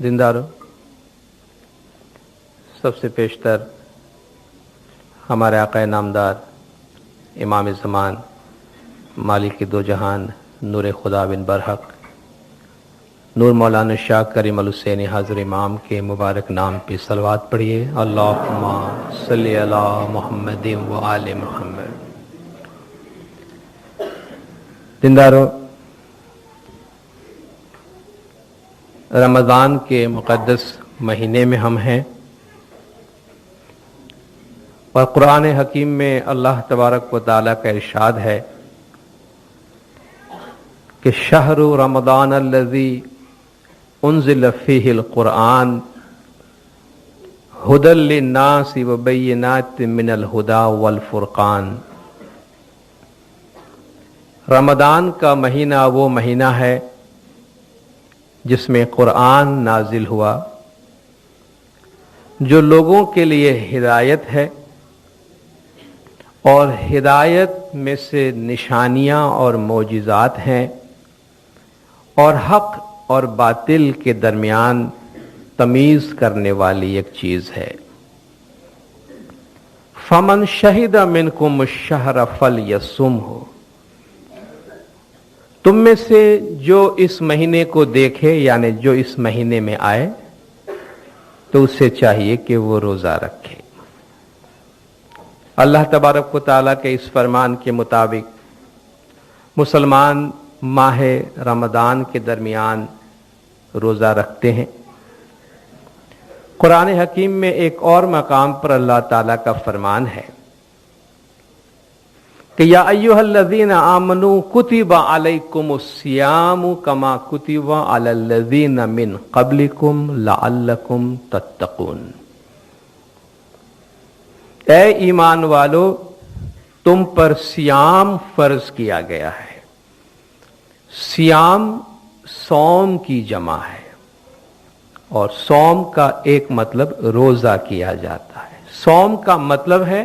دینداروں، سب سے پیشتر ہمارے آقا نامدار امام زمان مالک دو جہان نور خدا بن برحق نور مولانا شاہ کریم الحسینی حاضر امام کے مبارک نام پہ صلوات پڑھیے۔ اللہم صلی علی محمد و آل محمد۔ دینداروں، رمضان کے مقدس مہینے میں ہم ہیں، اور قرآن حکیم میں اللہ تبارک و تعالیٰ کا ارشاد ہے کہ شہر رمضان الذی انزل فیہ القرآن ھدی للناس وبینات من الھدی والفرقان۔ رمضان کا مہینہ وہ مہینہ ہے جس میں قرآن نازل ہوا، جو لوگوں کے لیے ہدایت ہے، اور ہدایت میں سے نشانیاں اور معجزات ہیں، اور حق اور باطل کے درمیان تمیز کرنے والی ایک چیز ہے۔ فمن شہد منکم الشہر فلیصمہ، تم میں سے جو اس مہینے کو دیکھے، یعنی جو اس مہینے میں آئے، تو اسے چاہیے کہ وہ روزہ رکھے۔ اللہ تبارک و تعالیٰ کے اس فرمان کے مطابق مسلمان ماہ رمضان کے درمیان روزہ رکھتے ہیں۔ قرآن حکیم میں ایک اور مقام پر اللہ تعالیٰ کا فرمان ہے کہ یا ایھا الذین آمنوا کتب علیکم الصیام کما کتب علی الذین من قبلکم لعلکم تتقون۔ اے ایمان والو، تم پر صیام فرض کیا گیا ہے۔ صیام صوم کی جمع ہے، اور صوم کا ایک مطلب روزہ کیا جاتا ہے۔ صوم کا مطلب ہے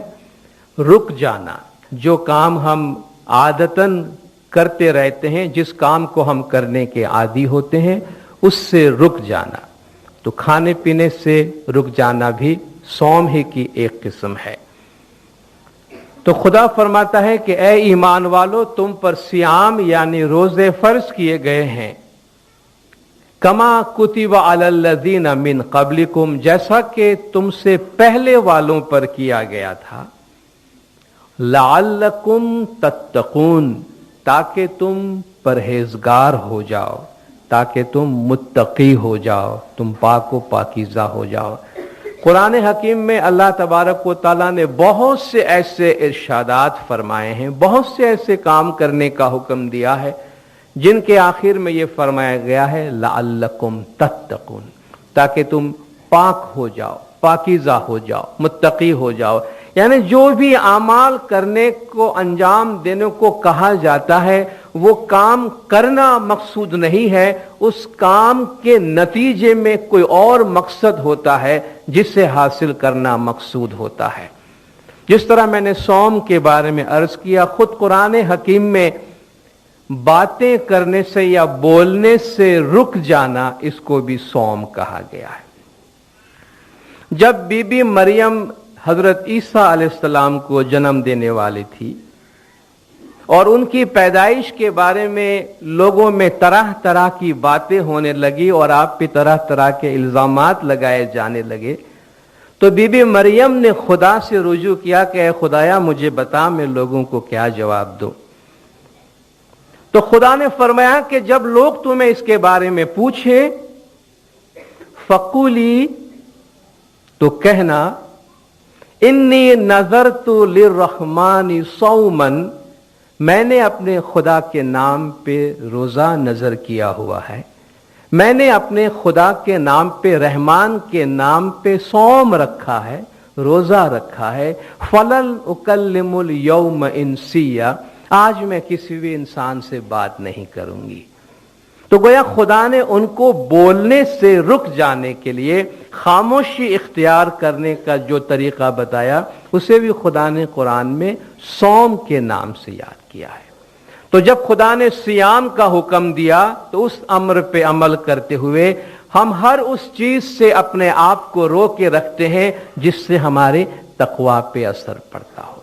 رک جانا، جو کام ہم عادتاً کرتے رہتے ہیں، جس کام کو ہم کرنے کے عادی ہوتے ہیں، اس سے رک جانا۔ تو کھانے پینے سے رک جانا بھی صوم ہی کی ایک قسم ہے۔ تو خدا فرماتا ہے کہ اے ایمان والو، تم پر صیام یعنی روزے فرض کیے گئے ہیں، کما کتب علی الذین من قبلکم، جیسا کہ تم سے پہلے والوں پر کیا گیا تھا، لعلکم تتقون، تاکہ تم پرہیزگار ہو جاؤ، تاکہ تم متقی ہو جاؤ، تم پاک و پاکیزہ ہو جاؤ۔ قرآن حکیم میں اللہ تبارک و تعالیٰ نے بہت سے ایسے ارشادات فرمائے ہیں، بہت سے ایسے کام کرنے کا حکم دیا ہے، جن کے آخر میں یہ فرمایا گیا ہے لعلکم تتقون، تاکہ تم پاک ہو جاؤ، پاکیزہ ہو جاؤ، متقی ہو جاؤ۔ یعنی جو بھی اعمال کرنے کو، انجام دینے کو کہا جاتا ہے، وہ کام کرنا مقصود نہیں ہے، اس کام کے نتیجے میں کوئی اور مقصد ہوتا ہے جسے حاصل کرنا مقصود ہوتا ہے۔ جس طرح میں نے صوم کے بارے میں عرض کیا، خود قرآن حکیم میں باتیں کرنے سے یا بولنے سے رک جانا، اس کو بھی صوم کہا گیا ہے۔ جب بی بی مریم حضرت عیسیٰ علیہ السلام کو جنم دینے والی تھی، اور ان کی پیدائش کے بارے میں لوگوں میں طرح طرح کی باتیں ہونے لگی، اور آپ پہ طرح طرح کے الزامات لگائے جانے لگے، تو بی بی مریم نے خدا سے رجوع کیا کہ اے خدایا مجھے بتا، میں لوگوں کو کیا جواب دوں۔ تو خدا نے فرمایا کہ جب لوگ تمہیں اس کے بارے میں پوچھیں، فقولی، تو کہنا، انی نذرت للرحمن صوما، میں نے اپنے خدا کے نام پہ روزہ نظر کیا ہوا ہے، میں نے اپنے خدا کے نام پہ، رحمان کے نام پہ صوم رکھا ہے، روزہ رکھا ہے، فلن اکلم الیوم انسیا، آج میں کسی بھی انسان سے بات نہیں کروں گی۔ تو گویا خدا نے ان کو بولنے سے رک جانے کے لیے خاموشی اختیار کرنے کا جو طریقہ بتایا، اسے بھی خدا نے قرآن میں صوم کے نام سے یاد کیا ہے۔ تو جب خدا نے صیام کا حکم دیا تو اس امر پہ عمل کرتے ہوئے ہم ہر اس چیز سے اپنے آپ کو روک کے رکھتے ہیں جس سے ہمارے تقویٰ پہ اثر پڑتا ہو،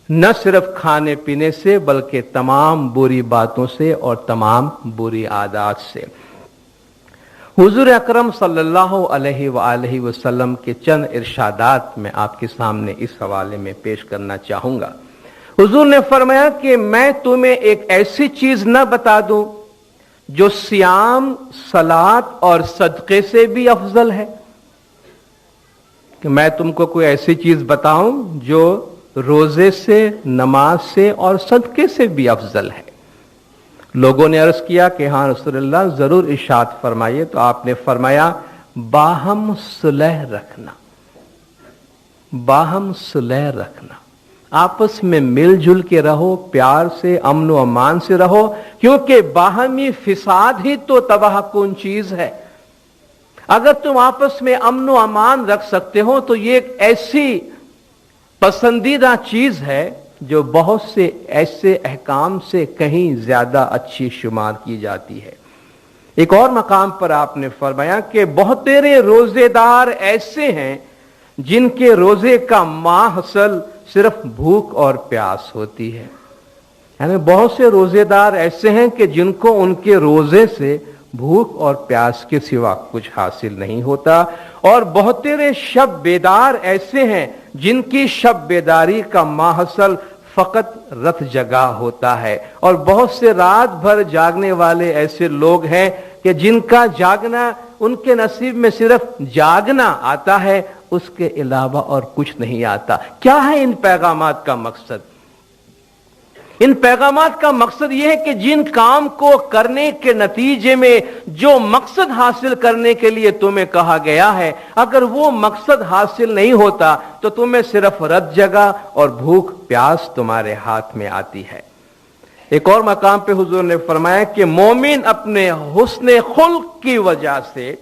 نہ صرف کھانے پینے سے بلکہ تمام بری باتوں سے اور تمام بری عادات سے۔ حضور اکرم صلی اللہ علیہ وآلہ وسلم کے چند ارشادات میں آپ کے سامنے اس حوالے میں پیش کرنا چاہوں گا۔ حضور نے فرمایا کہ میں تمہیں ایک ایسی چیز نہ بتا دوں جو صیام، صلاۃ اور صدقے سے بھی افضل ہے، کہ میں تم کو کوئی ایسی چیز بتاؤں جو روزے سے، نماز سے اور صدقے سے بھی افضل ہے۔ لوگوں نے عرض کیا کہ ہاں رسول اللہ ضرور ارشاد فرمائیے، تو آپ نے فرمایا باہم صلح رکھنا، باہم صلح رکھنا، آپس میں مل جل کے رہو، پیار سے، امن و امان سے رہو، کیونکہ باہمی فساد ہی تو تباہ کن چیز ہے۔ اگر تم آپس میں امن و امان رکھ سکتے ہو تو یہ ایک ایسی پسندیدہ چیز ہے جو بہت سے ایسے احکام سے کہیں زیادہ اچھی شمار کی جاتی ہے۔ ایک اور مقام پر آپ نے فرمایا کہ بہت تیرے روزے دار ایسے ہیں جن کے روزے کا ماحصل صرف بھوک اور پیاس ہوتی ہے، یعنی بہت سے روزے دار ایسے ہیں کہ جن کو ان کے روزے سے بھوک اور پیاس کے سوا کچھ حاصل نہیں ہوتا، اور بہت تیرے شب بیدار ایسے ہیں جن کی شب بیداری کا ماحصل فقط رت جگا ہوتا ہے، اور بہت سے رات بھر جاگنے والے ایسے لوگ ہیں کہ جن کا جاگنا ان کے نصیب میں صرف جاگنا آتا ہے، اس کے علاوہ اور کچھ نہیں آتا۔ کیا ہے ان پیغامات کا مقصد؟ ان پیغامات کا مقصد یہ ہے کہ جن کام کو کرنے کے نتیجے میں جو مقصد حاصل کرنے کے لیے تمہیں کہا گیا ہے، اگر وہ مقصد حاصل نہیں ہوتا تو تمہیں صرف رت جگہ اور بھوک پیاس تمہارے ہاتھ میں آتی ہے۔ ایک اور مقام پہ حضور نے فرمایا کہ مومن اپنے حسن خلق کی وجہ سے،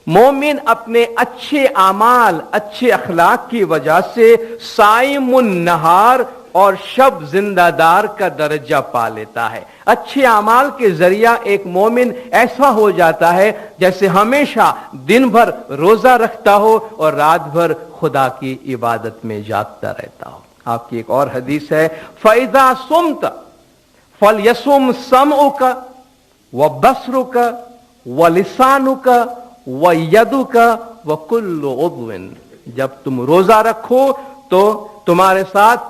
مومن اپنے اچھے اعمال، اچھے اخلاق کی وجہ سے صائم النہار اور شب زندہ دار کا درجہ پا لیتا ہے۔ اچھے اعمال کے ذریعہ ایک مومن ایسا ہو جاتا ہے جیسے ہمیشہ دن بھر روزہ رکھتا ہو اور رات بھر خدا کی عبادت میں جاگتا رہتا ہو۔ آپ کی ایک اور حدیث ہے فَإِذَا صُمْتَ فَلْيَصُمْ سَمْعُكَ وَبَصَرُكَ وَلِسَانُكَ وَيَدُكَ وَكُلُّ عُضْوٍ، جب تم روزہ رکھو تو تمہارے ساتھ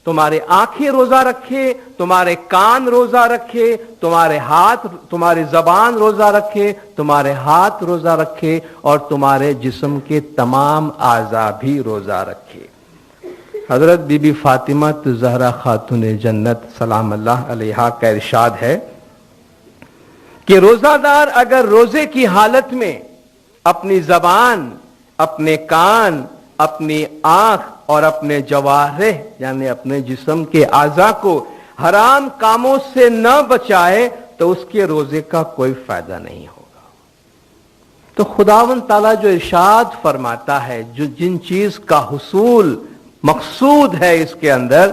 تمہارے آنکھیں روزہ رکھے، تمہارے کان روزہ رکھے، تمہارے ہاتھ، تمہاری زبان روزہ رکھے، تمہارے ہاتھ روزہ رکھے، اور تمہارے جسم کے تمام اعضاء بھی روزہ رکھے۔ حضرت بی بی فاطمہ زہرا خاتون جنت سلام اللہ علیہا کا ارشاد ہے کہ روزہ دار اگر روزے کی حالت میں اپنی زبان، اپنے کان، اپنی آنکھ اور اپنے جوارح یعنی اپنے جسم کے اعضاء کو حرام کاموں سے نہ بچائے تو اس کے روزے کا کوئی فائدہ نہیں ہوگا۔ تو خداوند تعالیٰ جو ارشاد فرماتا ہے، جو جن چیز کا حصول مقصود ہے اس کے اندر،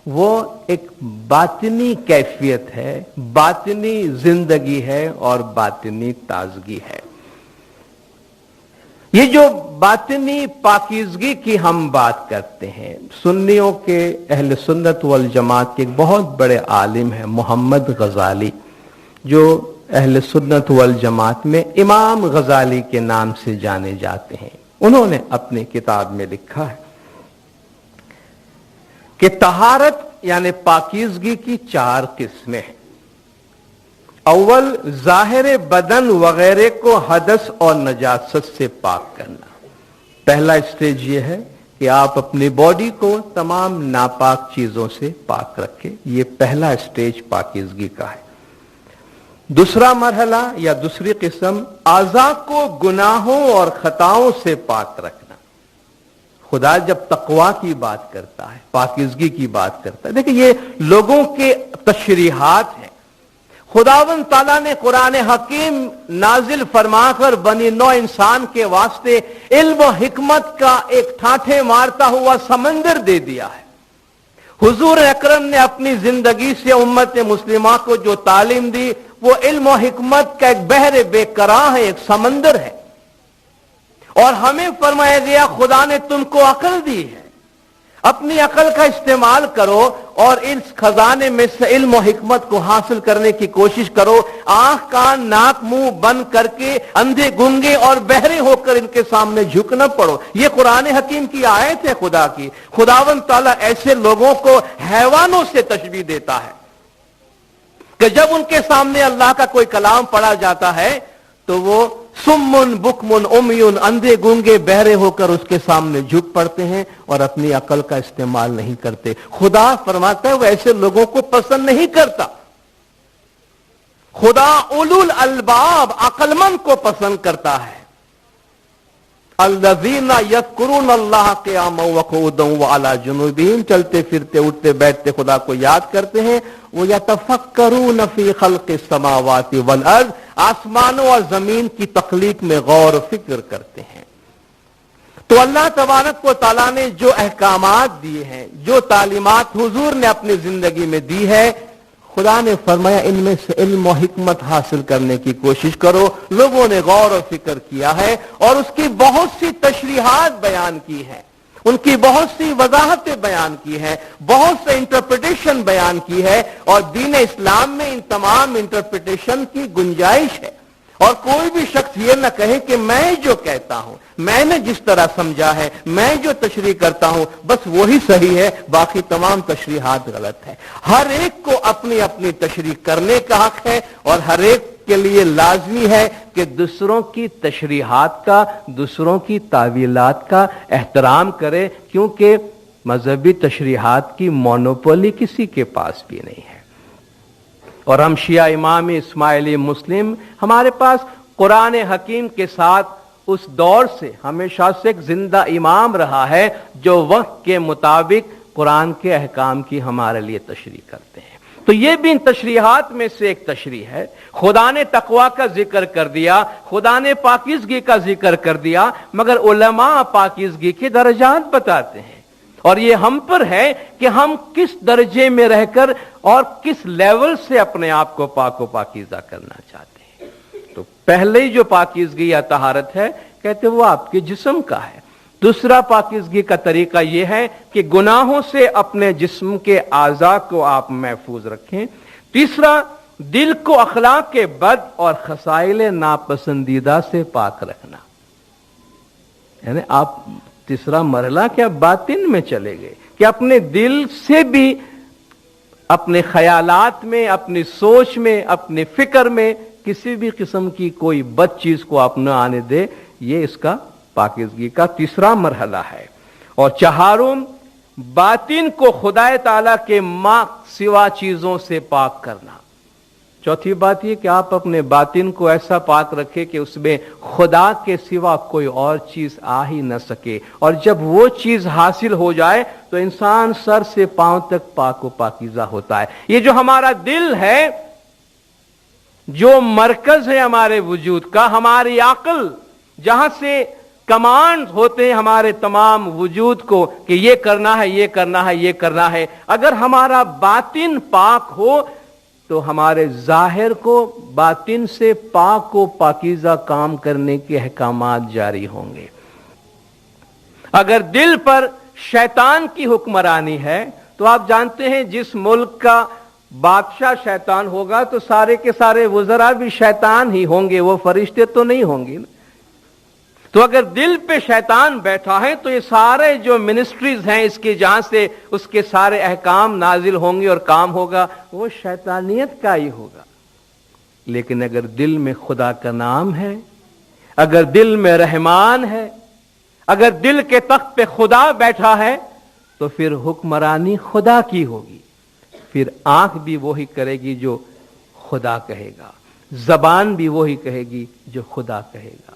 وہ ایک باطنی کیفیت ہے، باطنی زندگی ہے اور باطنی تازگی ہے۔ یہ جو باطنی پاکیزگی کی ہم بات کرتے ہیں، سنیوں کے اہل سنت والجماعت کے ایک بہت بڑے عالم ہیں محمد غزالی، جو اہل سنت والجماعت میں امام غزالی کے نام سے جانے جاتے ہیں۔ انہوں نے اپنی کتاب میں لکھا ہے کہ طہارت یعنی پاکیزگی کی 4 قسمیں ہیں۔ اول، ظاہر بدن وغیرہ کو حدث اور نجاست سے پاک کرنا۔ پہلا اسٹیج یہ ہے کہ آپ اپنی باڈی کو تمام ناپاک چیزوں سے پاک رکھیں، یہ پہلا اسٹیج پاکیزگی کا ہے۔ دوسرا مرحلہ یا دوسری قسم، اعضاء کو گناہوں اور خطاؤں سے پاک رکھنا۔ خدا جب تقوی کی بات کرتا ہے، پاکیزگی کی بات کرتا ہے، دیکھیں یہ لوگوں کے تشریحات ہیں۔ خداوند تعالیٰ نے قرآن حکیم نازل فرما کر بنی نوع انسان کے واسطے علم و حکمت کا ایک ٹھاٹھے مارتا ہوا سمندر دے دیا ہے۔ حضور اکرم نے اپنی زندگی سے امت مسلمہ کو جو تعلیم دی وہ علم و حکمت کا ایک بحر بے قرار ہے، ایک سمندر ہے، اور ہمیں فرمایا گیا خدا نے تم کو عقل دی ہے، اپنی عقل کا استعمال کرو اور اس خزانے میں سے علم و حکمت کو حاصل کرنے کی کوشش کرو۔ آنکھ کان ناک منہ بند کر کے اندھے گنگے اور بہرے ہو کر ان کے سامنے جھک نہ پڑو۔ یہ قرآن حکیم کی آیت ہے خدا کی۔ خداوند تعالیٰ ایسے لوگوں کو حیوانوں سے تشبیہ دیتا ہے کہ جب ان کے سامنے اللہ کا کوئی کلام پڑھا جاتا ہے تو وہ سمن بکمن امیون اندھے گونگے بہرے ہو کر اس کے سامنے جھک پڑتے ہیں اور اپنی عقل کا استعمال نہیں کرتے۔ خدا فرماتا ہے وہ ایسے لوگوں کو پسند نہیں کرتا۔ خدا اولو الالباب عقل مند کو پسند کرتا ہے۔ الذین یذکرون اللہ قیاما وقعودا وعلی جنوبہم، چلتے پھرتے اٹھتے بیٹھتے خدا کو یاد کرتے ہیں۔ وہ یتفکرون فی خلق السماوات والارض، آسمانوں اور زمین کی تخلیق میں غور و فکر کرتے ہیں۔ تو اللہ تبارک و تعالیٰ نے جو احکامات دیے ہیں، جو تعلیمات حضور نے اپنی زندگی میں دی ہے، خدا نے فرمایا ان میں سے علم و حکمت حاصل کرنے کی کوشش کرو۔ لوگوں نے غور و فکر کیا ہے اور اس کی بہت سی تشریحات بیان کی ہیں، ان کی بہت سی وضاحتیں بیان کی ہیں، بہت سے انٹرپریٹیشن بیان کی ہے، اور دین اسلام میں ان تمام انٹرپریٹیشن کی گنجائش ہے۔ اور کوئی بھی شخص یہ نہ کہے کہ میں جو کہتا ہوں، میں نے جس طرح سمجھا ہے، میں جو تشریح کرتا ہوں بس وہی صحیح ہے، باقی تمام تشریحات غلط ہے۔ ہر ایک کو اپنی اپنی تشریح کرنے کا حق ہے، اور ہر ایک کے لیے لازمی ہے کہ دوسروں کی تشریحات کا، دوسروں کی تعویلات کا احترام کرے، کیونکہ مذہبی تشریحات کی مونوپولی کسی کے پاس بھی نہیں ہے۔ اور ہم شیعہ امام اسماعیلی مسلم، ہمارے پاس قرآن حکیم کے ساتھ اس دور سے ہمیشہ سے ایک زندہ امام رہا ہے جو وقت کے مطابق قرآن کے احکام کی ہمارے لیے تشریح کرتے ہیں۔ تو یہ بھی ان تشریحات میں سے ایک تشریح ہے۔ خدا نے تقوی کا ذکر کر دیا، خدا نے پاکیزگی کا ذکر کر دیا، مگر علماء پاکیزگی کے درجات بتاتے ہیں، اور یہ ہم پر ہے کہ ہم کس درجے میں رہ کر اور کس لیول سے اپنے آپ کو پاک و پاکیزہ کرنا چاہتے ہیں۔ تو پہلے ہی جو پاکیزگی یا طہارت ہے، کہتے وہ آپ کے جسم کا ہے۔ دوسرا پاکیزگی کا طریقہ یہ ہے کہ گناہوں سے اپنے جسم کے اعضاء کو آپ محفوظ رکھیں۔ تیسرا، دل کو اخلاق کے بد اور خصائل ناپسندیدہ سے پاک رکھنا، یعنی آپ تیسرا مرحلہ کیا باطن میں چلے گئے کہ اپنے دل سے بھی، اپنے خیالات میں، اپنی سوچ میں، اپنی فکر میں کسی بھی قسم کی کوئی بد چیز کو آپ نہ آنے دے۔ یہ اس کا پاکیزگی کا تیسرا مرحلہ ہے۔ اور چہارم، باطن کو خدا تعالیٰ کے ماں سوا چیزوں سے پاک کرنا۔ چوتھی بات یہ کہ آپ اپنے باطن کو ایسا پاک رکھے کہ اس میں خدا کے سوا کوئی اور چیز آ ہی نہ سکے، اور جب وہ چیز حاصل ہو جائے تو انسان سر سے پاؤں تک پاک و پاکیزہ ہوتا ہے۔ یہ جو ہمارا دل ہے، جو مرکز ہے ہمارے وجود کا، ہماری عقل جہاں سے کمانڈ ہوتے ہیں ہمارے تمام وجود کو کہ یہ کرنا ہے، یہ کرنا ہے، یہ کرنا ہے، اگر ہمارا باطن پاک ہو تو ہمارے ظاہر کو باطن سے پاک و پاکیزہ کام کرنے کے احکامات جاری ہوں گے۔ اگر دل پر شیطان کی حکمرانی ہے تو آپ جانتے ہیں جس ملک کا بادشاہ شیطان ہوگا تو سارے کے سارے وزراء بھی شیطان ہی ہوں گے، وہ فرشتے تو نہیں ہوں گے۔ تو اگر دل پہ شیطان بیٹھا ہے تو یہ سارے جو منسٹریز ہیں اس کے جہاں سے اس کے سارے احکام نازل ہوں گے اور کام ہوگا وہ شیطانیت کا ہی ہوگا۔ لیکن اگر دل میں خدا کا نام ہے، اگر دل میں رحمان ہے، اگر دل کے تخت پہ خدا بیٹھا ہے تو پھر حکمرانی خدا کی ہوگی۔ پھر آنکھ بھی وہی کرے گی جو خدا کہے گا، زبان بھی وہی کہے گی جو خدا کہے گا،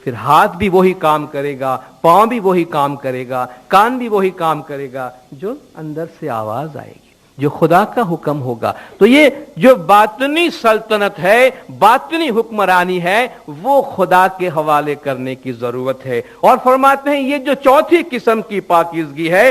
پھر ہاتھ بھی وہی کام کرے گا، پاؤں بھی وہی کام کرے گا، کان بھی وہی کام کرے گا جو اندر سے آواز آئے گی، جو خدا کا حکم ہوگا۔ تو یہ جو باطنی سلطنت ہے، باطنی حکمرانی ہے، وہ خدا کے حوالے کرنے کی ضرورت ہے۔ اور فرماتے ہیں یہ جو چوتھی قسم کی پاکیزگی ہے،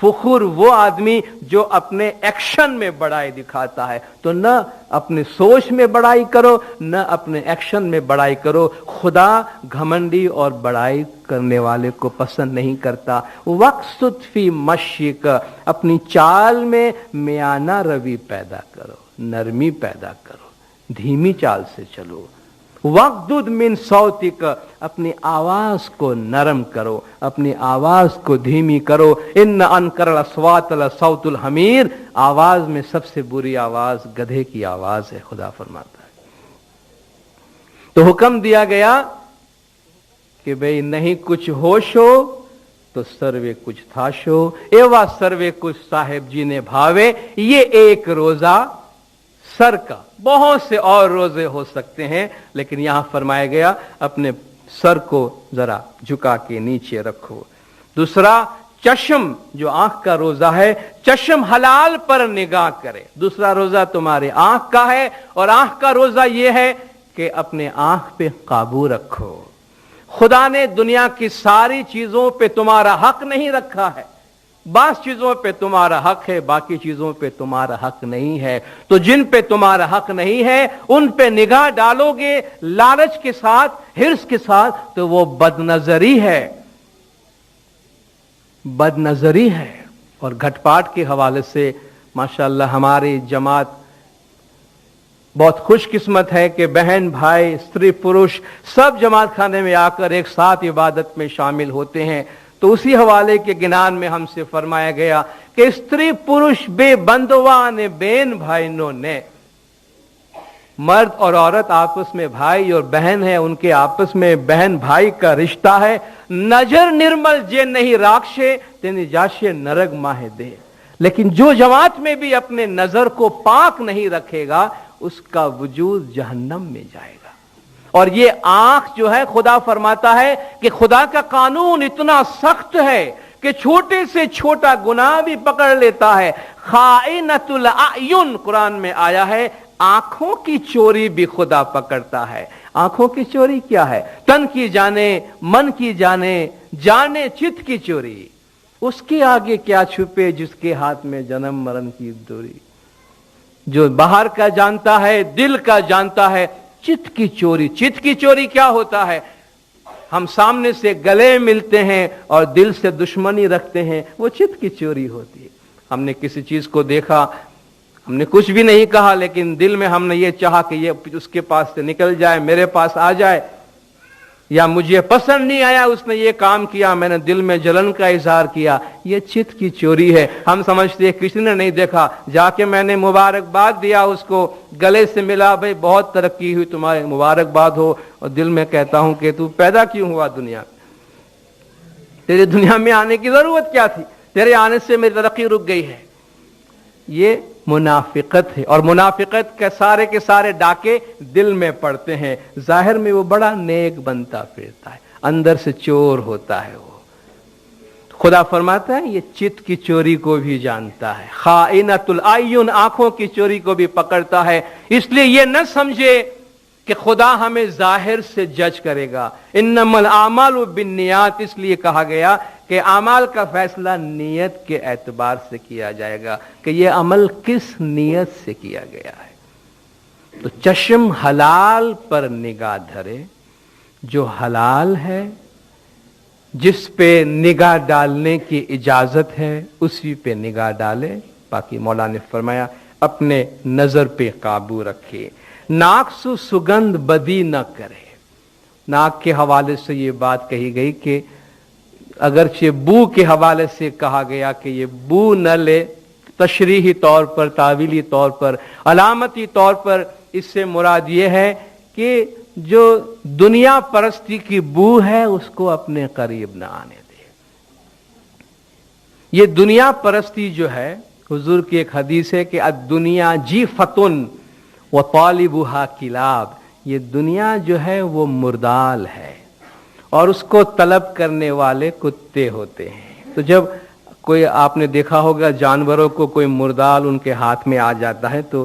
فخور وہ آدمی جو اپنے ایکشن میں بڑائی دکھاتا ہے۔ تو نہ اپنے سوچ میں بڑائی کرو، نہ اپنے ایکشن میں بڑائی کرو۔ خدا گھمنڈی اور بڑائی کرنے والے کو پسند نہیں کرتا۔ وقصد فی مشیک، اپنی چال میں میانہ روی پیدا کرو، نرمی پیدا کرو، دھیمی چال سے چلو۔ وغضض من صوتک، اپنی آواز کو نرم کرو، اپنی آواز کو دھیمی کرو۔ ان انکر الاصوات لصوت الحمیر، آواز میں سب سے بری آواز گدھے کی آواز ہے، خدا فرماتا ہے۔ تو حکم دیا گیا کہ بھئی نہیں کچھ ہوش ہو تو سروے کچھ تھاشو، ایوا سروے کچھ صاحب جی نے بھاوے۔ یہ ایک روزہ سر کا، بہت سے اور روزے ہو سکتے ہیں، لیکن یہاں فرمایا گیا اپنے سر کو ذرا جھکا کے نیچے رکھو۔ دوسرا، چشم، جو آنکھ کا روزہ ہے، چشم حلال پر نگاہ کرے۔ دوسرا روزہ تمہارے آنکھ کا ہے، اور آنکھ کا روزہ یہ ہے کہ اپنے آنکھ پہ قابو رکھو۔ خدا نے دنیا کی ساری چیزوں پہ تمہارا حق نہیں رکھا ہے، بعض چیزوں پہ تمہارا حق ہے، باقی چیزوں پہ تمہارا حق نہیں ہے۔ تو جن پہ تمہارا حق نہیں ہے ان پہ نگاہ ڈالو گے لالچ کے ساتھ، حرص کے ساتھ، تو وہ بد نظری ہے، بد نظری ہے۔ اور گھٹ پاٹ کے حوالے سے ماشاءاللہ ہماری جماعت بہت خوش قسمت ہے کہ بہن بھائی، استری پروش سب جماعت خانے میں آ کر ایک ساتھ عبادت میں شامل ہوتے ہیں۔ تو اسی حوالے کے گنان میں ہم سے فرمایا گیا کہ استری پروش بے بندوان بین بھائنوں نے، مرد اور عورت آپس میں بھائی اور بہن ہیں، ان کے آپس میں بہن بھائی کا رشتہ ہے۔ نجر نرمل جے نہیں راکشے تینی جاشے نرگ ماہ دے، لیکن جو جماعت میں بھی اپنے نظر کو پاک نہیں رکھے گا اس کا وجود جہنم میں جائے گا۔ اور یہ آنکھ جو ہے، خدا فرماتا ہے کہ خدا کا قانون اتنا سخت ہے کہ چھوٹے سے چھوٹا گناہ بھی پکڑ لیتا ہے۔ خائنۃ الاعین قرآن میں آیا ہے، آنکھوں کی چوری بھی خدا پکڑتا ہے۔ آنکھوں کی چوری کیا ہے؟ تن کی جانے، من کی جانے، جانے چت کی چوری۔ اس کے آگے کیا چھپے جس کے ہاتھ میں جنم مرن کی دوری۔ جو باہر کا جانتا ہے، دل کا جانتا ہے۔ چت کی چوری، چت کی چوری کیا ہوتا ہے؟ ہم سامنے سے گلے ملتے ہیں اور دل سے دشمنی رکھتے ہیں، وہ چت کی چوری ہوتی ہے۔ ہم نے کسی چیز کو دیکھا، ہم نے کچھ بھی نہیں کہا، لیکن دل میں ہم نے یہ چاہا کہ یہ اس کے پاس سے نکل جائے، میرے پاس آ جائے، یا مجھے پسند نہیں آیا اس نے یہ کام کیا، میں نے دل میں جلن کا اظہار کیا، یہ چت کی چوری ہے۔ ہم سمجھتے ہیں کسی نے نہیں دیکھا، جا کے میں نے مبارکباد دیا، اس کو گلے سے ملا، بھئی بہت ترقی ہوئی، تمہاری مبارکباد ہو، اور دل میں کہتا ہوں کہ تو پیدا کیوں ہوا دنیا میں؟ تیرے دنیا میں آنے کی ضرورت کیا تھی؟ تیرے آنے سے میری ترقی رک گئی ہے۔ یہ منافقت ہے، اور منافقت کے سارے ڈاکے دل میں پڑتے ہیں، ظاہر میں وہ بڑا نیک بنتا پھرتا ہے، اندر سے چور ہوتا ہے۔ وہ خدا فرماتا ہے یہ چت کی چوری کو بھی جانتا ہے، خائنۃ الاعین، آنکھوں کی چوری کو بھی پکڑتا ہے۔ اس لیے یہ نہ سمجھے کہ خدا ہمیں ظاہر سے جج کرے گا۔ انما الاعمال بالنیات، اس لیے کہا گیا کہ اعمال کا فیصلہ نیت کے اعتبار سے کیا جائے گا کہ یہ عمل کس نیت سے کیا گیا ہے۔ تو چشم حلال پر نگاہ دھرے، جو حلال ہے، جس پہ نگاہ ڈالنے کی اجازت ہے اسی پہ نگاہ ڈالے۔ باقی مولا نے فرمایا اپنے نظر پہ قابو رکھے، ناک سو سگندھ بدی نہ کرے۔ ناک کے حوالے سے یہ بات کہی گئی کہ اگرچہ بو کے حوالے سے کہا گیا کہ یہ بو نہ لے، تشریحی طور پر، تعویلی طور پر، علامتی طور پر اس سے مراد یہ ہے کہ جو دنیا پرستی کی بو ہے اس کو اپنے قریب نہ آنے دے۔ یہ دنیا پرستی جو ہے، حضور کی ایک حدیث ہے کہ الدنیا جیفتن وطالبها کلاب، یہ دنیا جو ہے وہ مردال ہے اور اس کو طلب کرنے والے کتے ہوتے ہیں۔ تو جب کوئی، آپ نے دیکھا ہوگا جانوروں کو کوئی مردال ان کے ہاتھ میں آ جاتا ہے تو